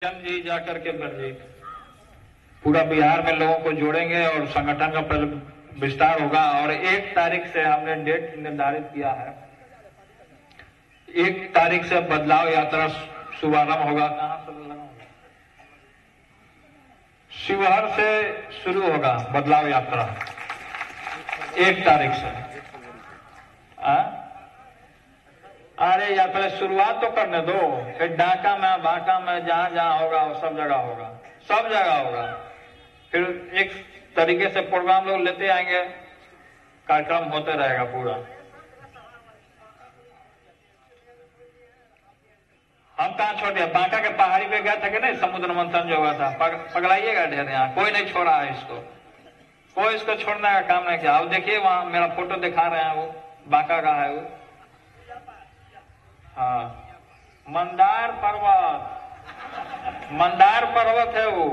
जी जाकर के बर्जी पूरा बिहार में लोगों को जोड़ेंगे और संगठन का विस्तार होगा। और 1 तारीख से हमने डेट निर्धारित किया है। 1 तारीख से बदलाव यात्रा शुभारंभ होगा। कहां से होगा? शिवहर से शुरू होगा बदलाव यात्रा 1 तारीख से। अरे यात्रा शुरुआत तो करने दो, फिर ढाका में बांका में जहां जहां होगा वो सब जगह होगा, सब जगह होगा। फिर एक तरीके से प्रोग्राम लोग लेते आएंगे, कार्यक्रम होते रहेगा पूरा। हम कहाँ छोड़ दिया? बांका के पहाड़ी पे गए थे कि नहीं, समुद्र मंथन जो हुआ था, पगलाइएगा ढेर। यहाँ कोई नहीं छोड़ा है इसको, कोई इसको छोड़ने का काम नहीं किया। अब देखिए वहां मेरा फोटो दिखा रहे हैं, वो बांका का है वो। हाँ, मंदार पर्वत, मंदार पर्वत है वो।